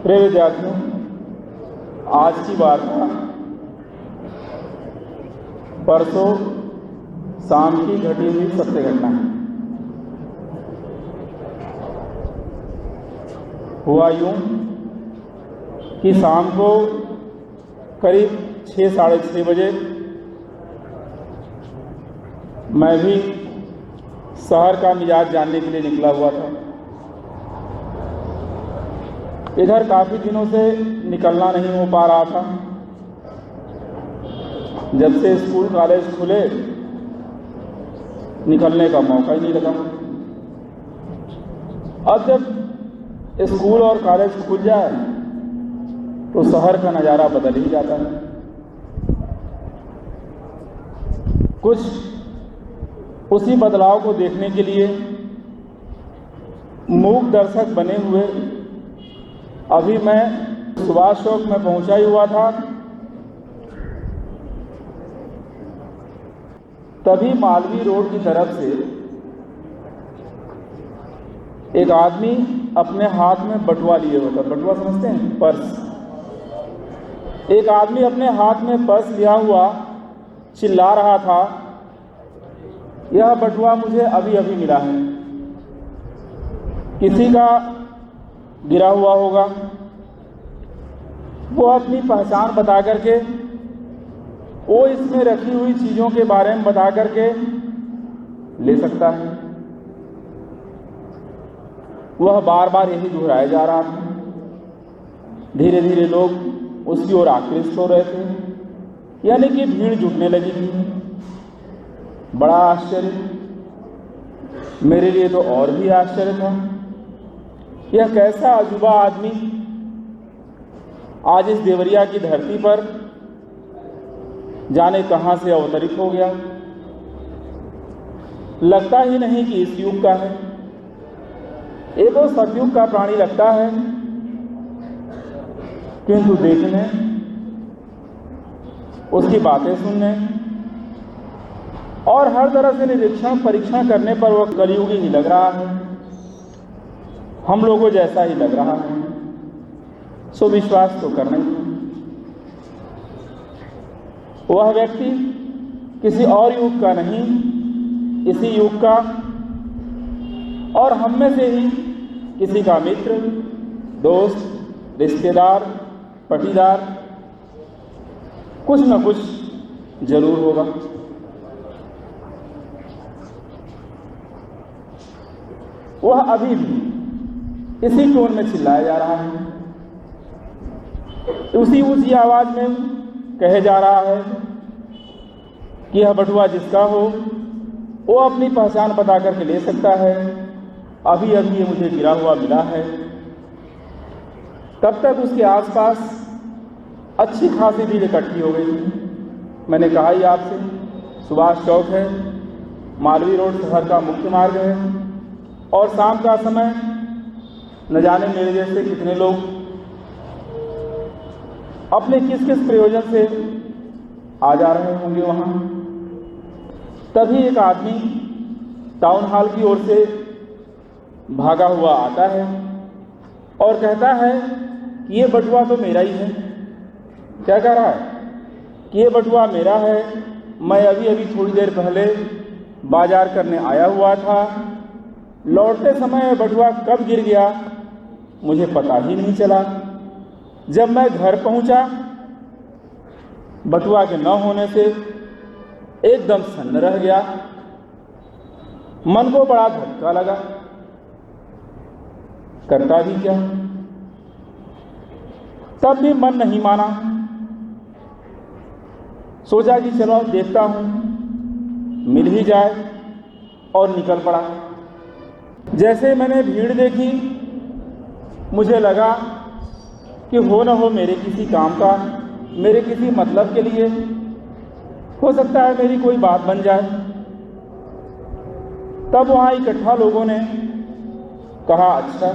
प्रिय विद्यार्थियों, आज की वार्ता परसों शाम की घटी हुई सत्य घटना है। हुआ यूं कि शाम को करीब 6 साढ़े 6 बजे मैं भी शहर का मिजाज जानने के लिए निकला हुआ था। इधर काफ़ी दिनों से निकलना नहीं हो पा रहा था। जब से स्कूल कॉलेज खुले निकलने का मौका ही नहीं लगा। अब जब स्कूल और कॉलेज खुल जाए तो शहर का नज़ारा बदल ही जाता है। कुछ उसी बदलाव को देखने के लिए मूक दर्शक बने हुए अभी मैं सुभाष चौक में पहुंचा ही हुआ था। तभी मालवीय रोड की तरफ से एक आदमी अपने हाथ में बटुआ लिए हुआ था। बटुआ समझते हैं? पर्स। एक आदमी अपने हाथ में पर्स लिया हुआ चिल्ला रहा था, यह बटुआ मुझे अभी अभी मिला है। किसी का गिरा हुआ होगा। वो अपनी पहचान बता करके, वो इसमें रखी हुई चीज़ों के बारे में बता करके ले सकता है। वह बार बार यही दोहराया जा रहा था। धीरे धीरे लोग उसकी ओर आकृष्ट हो रहे थे, यानी कि भीड़ जुटने लगी थी। बड़ा आश्चर्य, मेरे लिए तो और भी आश्चर्य था। यह कैसा अजूबा आदमी आज इस देवरिया की धरती पर जाने कहां से अवतरित हो गया। लगता ही नहीं कि इस युग का है। ये तो सतयुग का प्राणी लगता है, किंतु देखने, उसकी बातें सुनने और हर तरह से निरीक्षण परीक्षण करने पर वह कलयुगी ही लग रहा है। हम लोगों जैसा ही लग रहा है। सो विश्वास तो करना ही। वह व्यक्ति किसी और युग का नहीं, इसी युग का और हम में से ही किसी का मित्र, दोस्त, रिश्तेदार, पटीदार, कुछ न कुछ जरूर होगा। वह अभी भी इसी टोन में चिल्लाया जा रहा है, उसी ऊंची आवाज में कहे जा रहा है कि यह बटुआ जिसका हो वो अपनी पहचान बता करके ले सकता है। अभी अभी ये मुझे गिरा हुआ मिला है। तब तक उसके आसपास अच्छी खासी भीड़ इकट्ठी हो गई थी। मैंने कहा ही आपसे, सुभाष चौक है, मालवीय रोड शहर का मुख्य मार्ग है और शाम का समय न जाने मेरे जैसे कितने लोग अपने किस किस प्रयोजन से आ जा रहे होंगे वहाँ। तभी एक आदमी टाउन हॉल की ओर से भागा हुआ आता है और कहता है कि ये बटुआ तो मेरा ही है। क्या कह रहा है कि ये बटुआ मेरा है, मैं अभी अभी थोड़ी देर पहले बाजार करने आया हुआ था, लौटते समय बटुआ कब गिर गया मुझे पता ही नहीं चला। जब मैं घर पहुंचा, बटुआ के न होने से एकदम सन्न रह गया। मन को बड़ा धक्का लगा। करता भी क्या, तब भी मन नहीं माना। सोचा कि चलो देखता हूं, मिल ही जाए, और निकल पड़ा। जैसे मैंने भीड़ देखी, मुझे लगा कि हो न हो मेरे किसी काम का, मेरे किसी मतलब के लिए, हो सकता है मेरी कोई बात बन जाए। तब वहाँ इकट्ठा लोगों ने कहा, अच्छा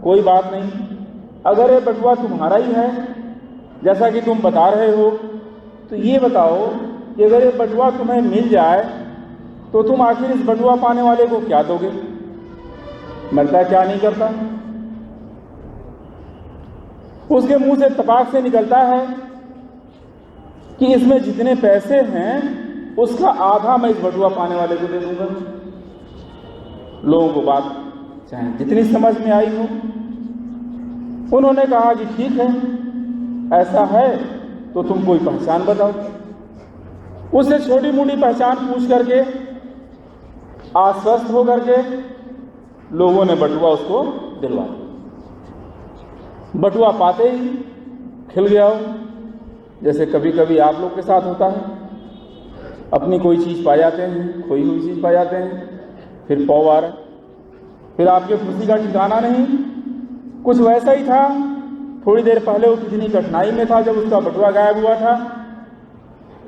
कोई बात नहीं, अगर ये बटुआ तुम्हारा ही है जैसा कि तुम बता रहे हो, तो ये बताओ कि अगर ये बटुआ तुम्हें मिल जाए तो तुम आखिर इस बटुआ पाने वाले को क्या दोगे? मरता क्या नहीं करता। उसके मुंह से तपाक से निकलता है कि इसमें जितने पैसे हैं उसका आधा मैं इस बटुआ पाने वाले को दे दूंगा। लोगों को बात चाहे जितनी समझ में आई हो, उन्होंने कहा कि ठीक है, ऐसा है तो तुम कोई पहचान बताओ। उससे छोटी मोटी पहचान पूछ करके आश्वस्त होकर के लोगों ने बटुआ उसको दिलवा दिया। बटुआ पाते ही खिल गया हो, जैसे कभी कभी आप लोग के साथ होता है। अपनी कोई चीज़ पा जाते हैं, खोई हुई चीज़ पा जाते हैं, फिर पौ आ रहा, फिर आपके खुशी का ठिकाना नहीं। कुछ वैसा ही था, थोड़ी देर पहले वो कितनी कठिनाई में था जब उसका बटुआ गायब हुआ था,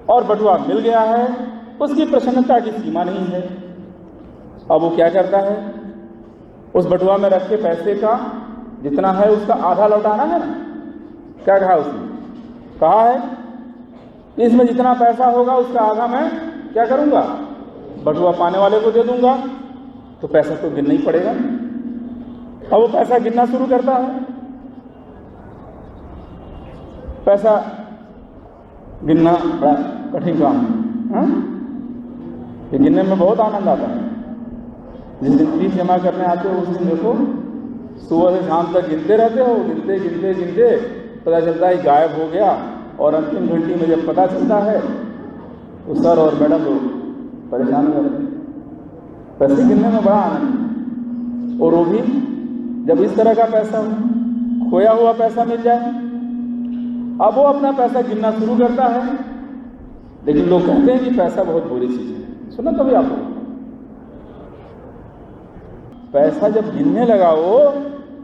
और बटुआ मिल गया है, उसकी प्रसन्नता की सीमा नहीं है। अब वो क्या करता है, उस बटुआ में रखे पैसे का जितना है उसका आधा लौटाना है ना। क्या कहा उसने? कहा है इसमें जितना पैसा होगा उसका आधा मैं क्या करूंगा, बटुआ पाने वाले को दे दूंगा। तो पैसा तो गिनना ही पड़ेगा। अब वो पैसा गिनना शुरू करता है। पैसा गिनना बड़ा कठिन काम है, ये गिनने में बहुत आनंद आता है। जिस दिन फीस जमा करने आते हो उस दिन देखो, सुबह से शाम तक गिनते रहते हो, गिनते गिनते गिनते पता चलता है गायब हो गया। और अंतिम घंटी में जब पता चलता है तो सर और मैडम लोग परेशान हो जाते हैं। पैसे गिनने में बड़ा आनंद है, और वो भी जब इस तरह का पैसा हो, खोया हुआ पैसा मिल जाए। अब वो अपना पैसा गिनना शुरू करता है, लेकिन लोग कहते हैं कि पैसा बहुत बुरी चीज़ है। सुना कभी आप लोग? पैसा जब गिनने लगा वो,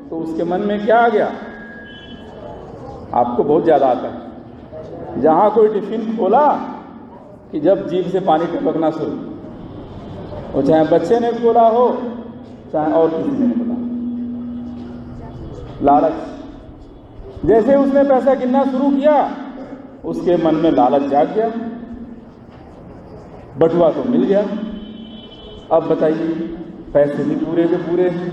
तो उसके मन में क्या आ गया? आपको बहुत ज़्यादा आता है। जहाँ कोई टिफिन खोला कि जब जीभ से पानी टपकना शुरू, वो चाहे बच्चे ने खोला हो चाहे और किसी ने खोला, लालच। जैसे उसने पैसा गिनना शुरू किया, उसके मन में लालच जाग गया। बटुआ तो मिल गया। अब बताइए, पैसे भी पूरे के पूरे हैं,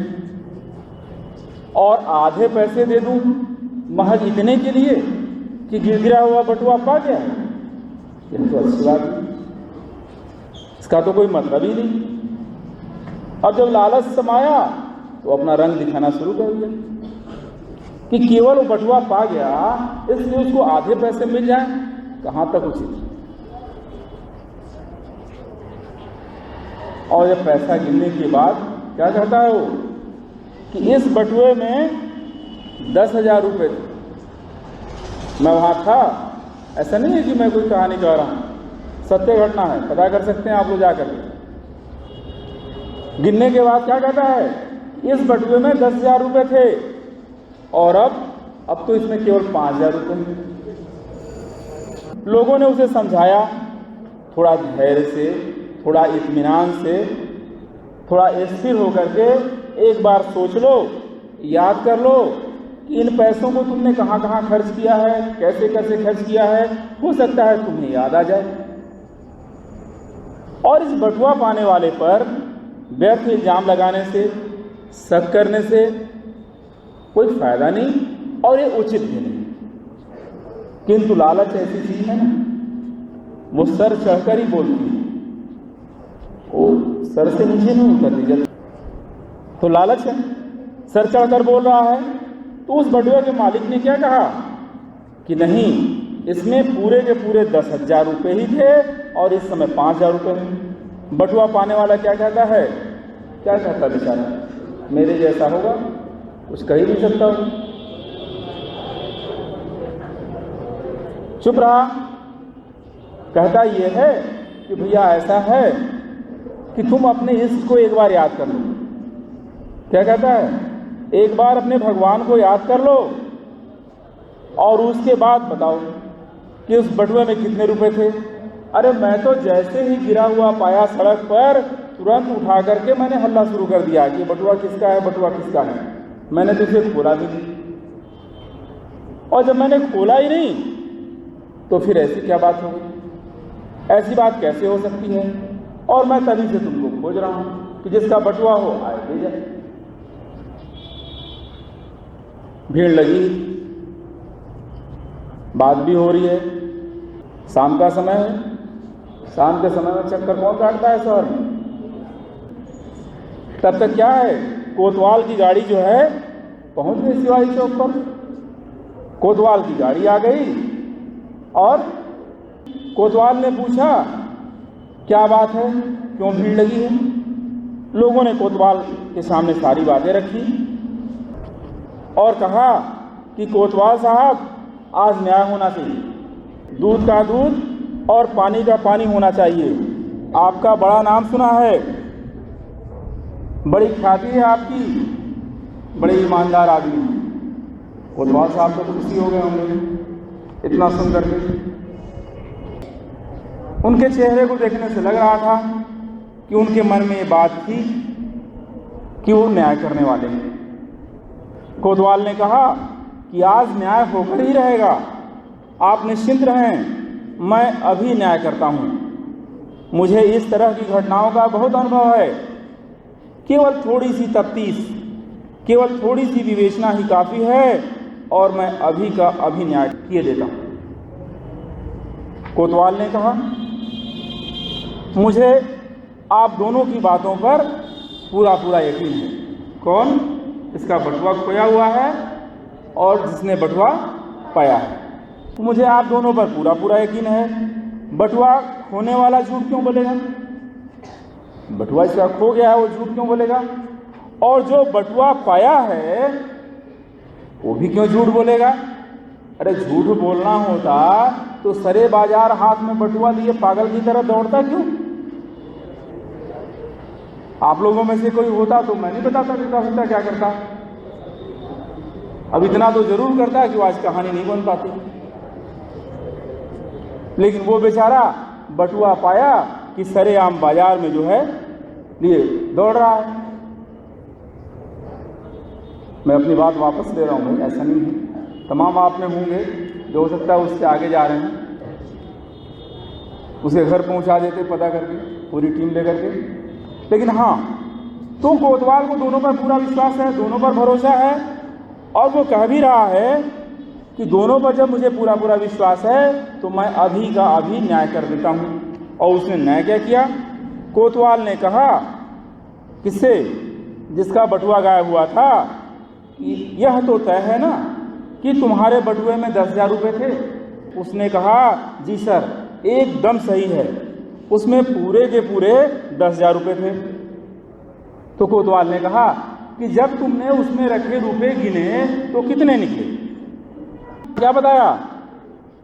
और आधे पैसे दे दूं महज इतने के लिए कि गिरा हुआ बटुआ पा गया। यह तो अच्छी बात नहीं, इसका तो कोई मतलब ही नहीं। अब जब लालच समाया तो अपना रंग दिखाना शुरू कर दिया कि केवल वो बटुआ पा गया इसलिए उसको आधे पैसे मिल जाए। कहां तक उचित? और जब पैसा गिनने के बाद क्या कहता है वो कि इस बटुए में 10,000 रुपये थे, मैं वहां था। ऐसा नहीं है कि मैं कोई कहानी कह रहा हूं, सत्य घटना है, पता कर सकते हैं आप लोग जाकर। गिनने के बाद क्या कहता है, इस बटुए में 10,000 रुपये थे, और अब तो इसमें केवल 5,000 रुपये हैं। लोगों ने उसे समझाया, थोड़ा धैर्य से, थोड़ा इत्मीनान से, थोड़ा स्थिर होकर के एक बार सोच लो, याद कर लो कि इन पैसों को तुमने कहाँ कहाँ खर्च किया है, कैसे कैसे खर्च किया है। हो सकता है तुम्हें याद आ जाए। और इस बटुआ पाने वाले पर व्यर्थ इल्जाम लगाने से, शक करने से कोई फायदा नहीं, और ये उचित भी नहीं। किंतु लालच ऐसी चीज है ना, वो सर चढ़कर ही बोलती है, वो सर से नीचे नहीं उतरती। जब तो लालच है, सर चढ़कर बोल रहा है। तो उस बटुए के मालिक ने क्या कहा कि नहीं, इसमें पूरे के पूरे 10,000 रुपये ही थे, और इस समय 5,000 रुपये हैं। बटुआ पाने वाला क्या कहता है, क्या कहता बेचारा, मेरे जैसा होगा, कुछ कह ही नहीं सकता हूं, चुप रहा। कहता यह है कि भैया ऐसा है कि तुम अपने इष्ट को एक बार याद कर लो। क्या कहता है, एक बार अपने भगवान को याद कर लो, और उसके बाद बताओ कि उस बटुए में कितने रुपए थे। अरे मैं तो जैसे ही गिरा हुआ पाया सड़क पर, तुरंत उठा करके मैंने हल्ला शुरू कर दिया कि बटुआ किसका है, बटुआ किसका है। मैंने तो उसे खोला भी नहीं, और जब मैंने खोला ही नहीं तो फिर ऐसी क्या बात होगी, ऐसी बात कैसे हो सकती है। और मैं तभी से तुमको खोज रहा हूं कि जिसका बटुआ हो आए ले जाए। भीड़ लगी, बात भी हो रही है। शाम का समय है, शाम के समय में चक्कर कौन काटता है शहर में। तब तक क्या है, कोतवाल की गाड़ी जो है पहुंच गई शिवाजी चौक पर। कोतवाल की गाड़ी आ गई और कोतवाल ने पूछा क्या बात है, क्यों भीड़ लगी है। लोगों ने कोतवाल के सामने सारी बातें रखी और कहा कि कोतवाल साहब, आज न्याय होना चाहिए, दूध का दूध और पानी का पानी होना चाहिए। आपका बड़ा नाम सुना है, बड़ी ख्याति है आपकी, बड़े ईमानदार आदमी। कोतवाल साहब तो खुशी हो गए होंगे इतना सुन करके। उनके चेहरे को देखने से लग रहा था कि उनके मन में ये बात थी कि वो न्याय करने वाले हैं। कोतवाल ने कहा कि आज न्याय होकर ही रहेगा, आप निश्चिंत रहें, मैं अभी न्याय करता हूँ। मुझे इस तरह की घटनाओं का बहुत अनुभव है। केवल थोड़ी सी तफ्तीश, केवल थोड़ी सी विवेचना ही काफ़ी है और मैं अभी का अभी न्याय किए देता हूँ। कोतवाल ने कहा, मुझे आप दोनों की बातों पर पूरा पूरा यकीन है। कौन? इसका बटुआ खोया हुआ है और जिसने बटुआ पाया है। मुझे आप दोनों पर पूरा पूरा यकीन है। बटुआ खोने वाला झूठ क्यों बोलेगा? बटुआ इसका खो गया है, वो झूठ क्यों बोलेगा? और जो बटुआ पाया है वो भी क्यों झूठ बोलेगा? अरे झूठ बोलना होता तो सरे बाजार हाथ में बटुआ लिए पागल की तरह दौड़ता क्यों? आप लोगों में से कोई होता तो मैं नहीं बताता सकता क्या करता। अब इतना तो जरूर करता है कि आज कहानी नहीं बन पाती। लेकिन वो बेचारा बटुआ पाया कि सरेआम बाजार में जो है लिए दौड़ रहा है। मैं अपनी बात वापस ले रहा हूँ भाई, ऐसा नहीं है। तमाम आप में होंगे जो हो सकता है उससे आगे जा रहे हैं, उसे घर पहुंचा देते पता करके, पूरी टीम लेकर के। लेकिन हाँ, तो कोतवाल को दोनों पर पूरा विश्वास है, दोनों पर भरोसा है और वो कह भी रहा है कि दोनों पर जब मुझे पूरा पूरा विश्वास है तो मैं अभी का अभी न्याय कर देता हूँ। और उसने न्याय क्या किया? कोतवाल ने कहा, किससे? जिसका बटुआ गायब हुआ था, यह तो तय है ना कि तुम्हारे बटुए में 10,000 रुपये थे। उसने कहा, जी सर, एकदम सही है, उसमें पूरे के पूरे 10,000 रुपये थे। तो कोतवाल ने कहा कि जब तुमने उसमें रखे रुपए गिने तो कितने निकले? क्या बताया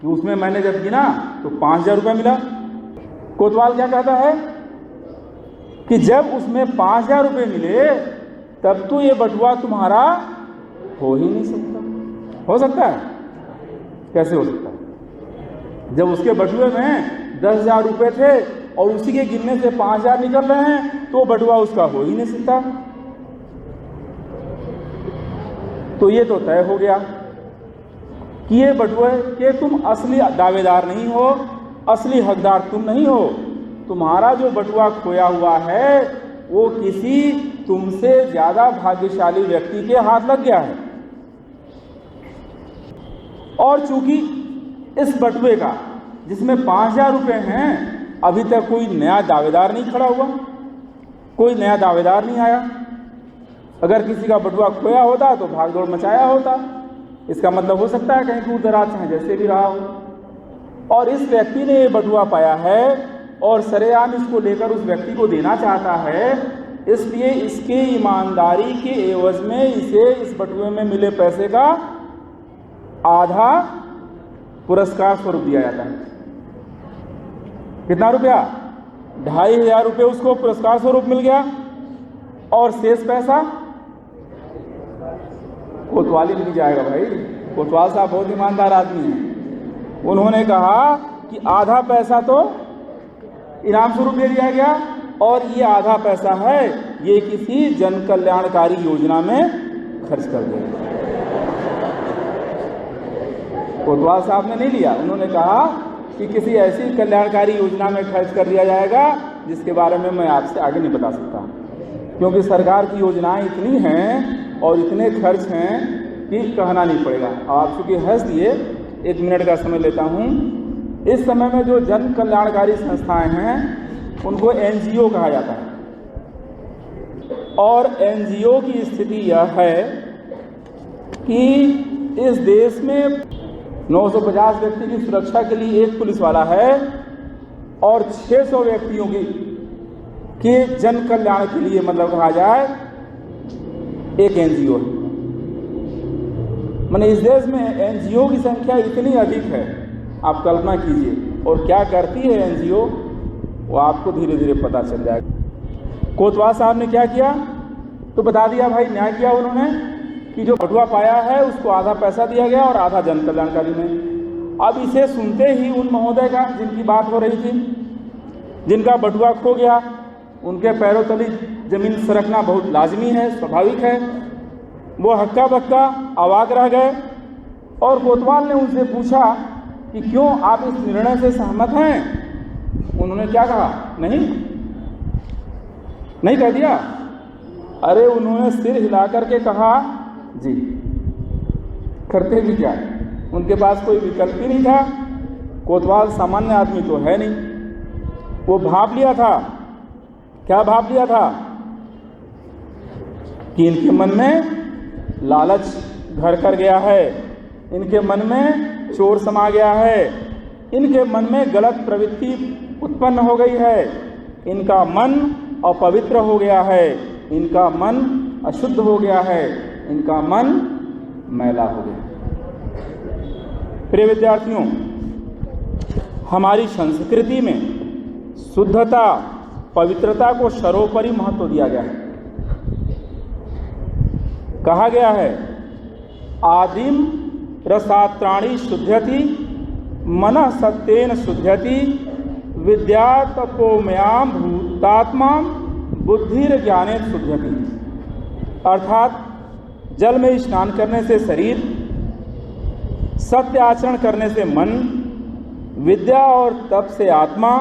कि उसमें मैंने जब गिना तो 5,000 रुपये मिला। कोतवाल क्या कहता है कि जब उसमें 5,000 रुपये मिले तब तो ये बटुआ तुम्हारा हो ही नहीं सकता। हो सकता है? कैसे हो सकता है? जब उसके बटुए में 10,000 रुपये थे और उसी के गिनने से 5,000 निकल रहे हैं तो बटुआ उसका हो ही नहीं सकता। तो ये तो तय हो गया कि ये बटुए के तुम असली दावेदार नहीं हो, असली हकदार तुम नहीं हो। तुम्हारा जो बटुआ खोया हुआ है वो किसी तुमसे ज्यादा भाग्यशाली व्यक्ति के हाथ लग गया है। और चूंकि इस बटुए का, जिसमें 5,000 रुपये हैं, अभी तक कोई नया दावेदार नहीं खड़ा हुआ, कोई नया दावेदार नहीं आया। अगर किसी का बटुआ खोया होता तो भागदौड़ मचाया होता। इसका मतलब हो सकता है कहीं दूर दराज से, जैसे भी रहा हो। और इस व्यक्ति ने ये बटुआ पाया है और सरेआम इसको लेकर उस व्यक्ति को देना चाहता है, इसलिए इसके ईमानदारी के एवज में इसे इस बटुए में मिले पैसे का आधा पुरस्कार स्वरूप दिया जाता है। कितना रुपया? 2,500 रुपये उसको पुरस्कार स्वरूप मिल गया और शेष पैसा कोतवाल ही नहीं जाएगा भाई। कोतवाल साहब बहुत ईमानदार आदमी हैं। उन्होंने कहा कि आधा पैसा तो इनाम स्वरूप दे दिया गया और ये आधा पैसा है ये किसी जन कल्याणकारी योजना में खर्च कर दिया। कोतवाल साहब ने नहीं लिया, उन्होंने कहा कि किसी ऐसी कल्याणकारी योजना में खर्च कर दिया जाएगा जिसके बारे में मैं आपसे आगे नहीं बता सकता, क्योंकि सरकार की योजनाएं इतनी हैं और इतने खर्च हैं कि कहना नहीं पड़ेगा। आप चूँकि हंस दिए 1 मिनट का समय लेता हूँ। इस समय में जो जन कल्याणकारी संस्थाएं हैं उनको NGO कहा जाता है, और NGO की स्थिति यह है कि इस देश में 950 व्यक्ति की सुरक्षा के लिए 1 पुलिस वाला है और 600 व्यक्तियों के जन कल्याण के लिए मतलब कहा जाए 1 NGO है। माने इस देश में NGO की संख्या इतनी अधिक है, आप कल्पना कीजिए। और क्या करती है NGO, वो आपको धीरे धीरे पता चल जाएगा। कोतवाल साहब ने क्या किया तो बता दिया भाई, न्याय किया उन्होंने कि जो बटुआ पाया है उसको आधा पैसा दिया गया और आधा जन कल्याणकारी में। अब इसे सुनते ही उन महोदय का जिनकी बात हो रही थी, जिनका बटुआ खो गया, उनके पैरों तले जमीन सरकना बहुत लाजमी है, स्वाभाविक है। वो हक्का बक्का अवाक रह गए और कोतवाल ने उनसे पूछा कि क्यों आप इस निर्णय से सहमत हैं? उन्होंने क्या कहा? नहीं कह दिया। अरे उन्होंने सिर हिला करके कहा जी। करते भी क्या, उनके पास कोई विकल्प ही नहीं था। कोतवाल सामान्य आदमी तो है नहीं, वो भाप लिया था। क्या भाप लिया था? कि इनके मन में लालच घर कर गया है, इनके मन में चोर समा गया है, इनके मन में गलत प्रवृत्ति उत्पन्न हो गई है, इनका मन अपवित्र हो गया है, इनका मन अशुद्ध हो गया है, इनका मन मैला हो गया। प्रिय विद्यार्थियों, हमारी संस्कृति में शुद्धता, पवित्रता को सर्वोपरि महत्व दिया गया है। कहा गया है आदिम रसात्राणि शुद्ध्यति मनः सत्येन शुद्ध्यति विद्या तपोमयाम भूतात्मा बुद्धिर ज्ञाने शुद्ध्यति। अर्थात जल में स्नान करने से शरीर, सत्य आचरण करने से मन, विद्या और तप से आत्मा,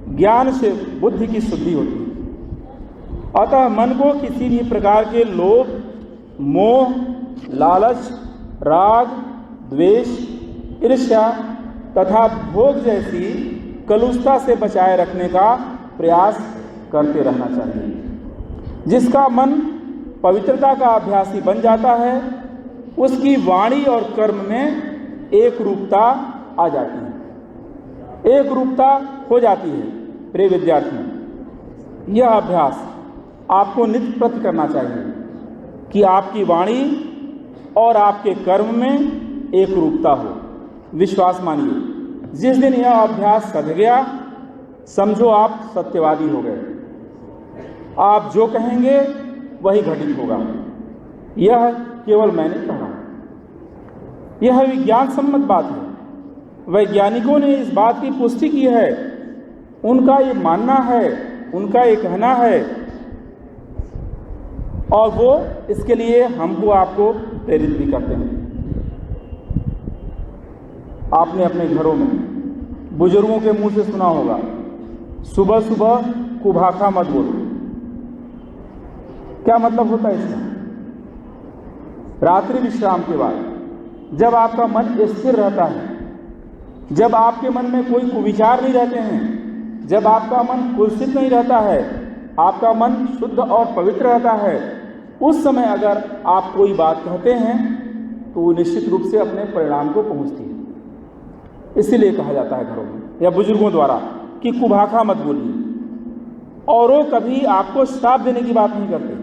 ज्ञान से बुद्धि की शुद्धि होती है। अतः मन को किसी भी प्रकार के लोभ, मोह, लालच, राग, द्वेष, ईर्ष्या तथा भोग जैसी कलुषता से बचाए रखने का प्रयास करते रहना चाहिए। जिसका मन पवित्रता का अभ्यासी बन जाता है, उसकी वाणी और कर्म में एक रूपता आ जाती है, एक रूपता हो जाती है। प्रिय विद्यार्थियों, यह अभ्यास आपको नित्य प्रति करना चाहिए कि आपकी वाणी और आपके कर्म में एक रूपता हो। विश्वास मानिए, जिस दिन यह अभ्यास सध गया, समझो आप सत्यवादी हो गए। आप जो कहेंगे वही घटित होगा। यह केवल मैं नहीं कहा, यह विज्ञान सम्मत बात है। वैज्ञानिकों ने इस बात की पुष्टि की है, उनका ये मानना है, उनका ये कहना है, और वो इसके लिए हमको आपको प्रेरित भी करते हैं। आपने अपने घरों में बुजुर्गों के मुंह से सुना होगा, सुबह सुबह कुभाखा मत बोलो। क्या मतलब होता है इसका? रात्रि विश्राम के बाद जब आपका मन स्थिर रहता है, जब आपके मन में कोई कुविचार नहीं रहते हैं, जब आपका मन कुलसित नहीं रहता है, आपका मन शुद्ध और पवित्र रहता है, उस समय अगर आप कोई बात कहते हैं तो वो निश्चित रूप से अपने परिणाम को पहुंचती है। इसीलिए कहा जाता है घरों में या बुजुर्गों द्वारा कि कुभाखा मत बोलिए। और वो कभी आपको श्राप देने की बात नहीं करते,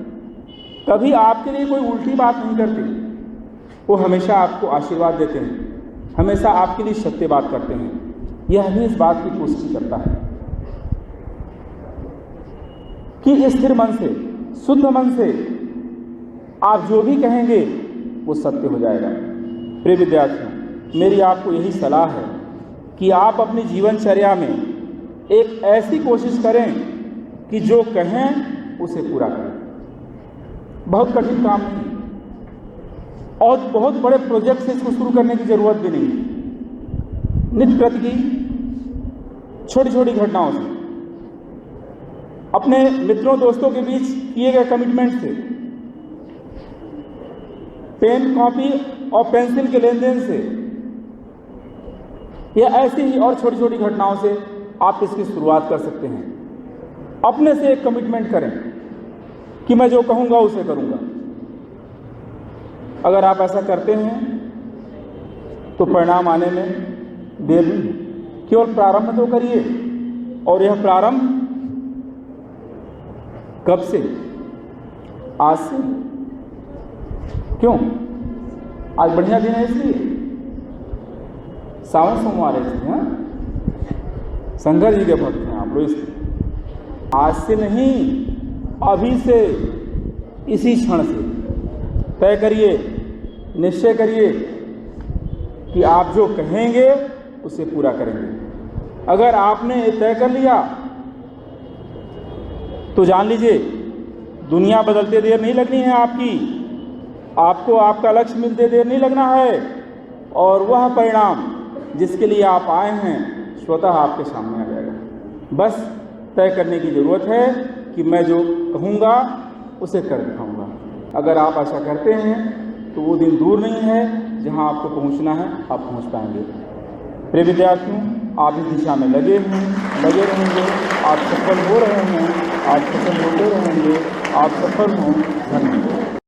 कभी आपके लिए कोई उल्टी बात नहीं करते, वो हमेशा आपको आशीर्वाद देते हैं, हमेशा आपके लिए सत्य बात करते हैं। यह भी इस बात की पुष्टि करता है कि स्थिर मन से, शुद्ध मन से आप जो भी कहेंगे वो सत्य हो जाएगा। प्रिय विद्यार्थियों, मेरी आपको यही सलाह है कि आप अपनी जीवनचर्या में एक ऐसी कोशिश करें कि जो कहें उसे पूरा करें। बहुत कठिन काम नहीं और बहुत बड़े प्रोजेक्ट से इसको शुरू करने की जरूरत भी नहीं है। नित्य प्रति की छोटी छोटी घटनाओं से, अपने मित्रों दोस्तों के बीच किए गए कमिटमेंट से, पेन कॉपी और पेंसिल के लेन देन से, या ऐसी ही और छोटी छोटी घटनाओं से आप इसकी शुरुआत कर सकते हैं। अपने से एक कमिटमेंट करें कि मैं जो कहूँगा उसे करूँगा। अगर आप ऐसा करते हैं तो परिणाम आने में देर नहीं, केवल प्रारंभ तो करिए। और यह प्रारंभ कब से? आज से। क्यों? आज बढ़िया दिन है इसलिए, सावन सोमवार है इसलिए। हाँ, शंकर जी के भक्त हैं आप लोग, इसलिए आज से नहीं, अभी से, इसी क्षण से तय करिए, निश्चय करिए कि आप जो कहेंगे उसे पूरा करेंगे। अगर आपने तय कर लिया तो जान लीजिए दुनिया बदलते देर नहीं लगनी है आपको आपका लक्ष्य मिलते देर नहीं लगना है, और वह परिणाम जिसके लिए आप आए हैं स्वतः आपके सामने आ जाएगा। बस तय करने की ज़रूरत है कि मैं जो कहूँगा उसे कर दिखाऊँगा। अगर आप ऐसा करते हैं तो वो दिन दूर नहीं है जहाँ आपको पहुँचना है, आप पहुँच पाएंगे। प्रिय विद्यार्थियों, आप इस दिशा में लगे रहेंगे, आप सफल हो रहे हैं, आप सफल होते रहेंगे, आप सफल हों। धन्यवाद।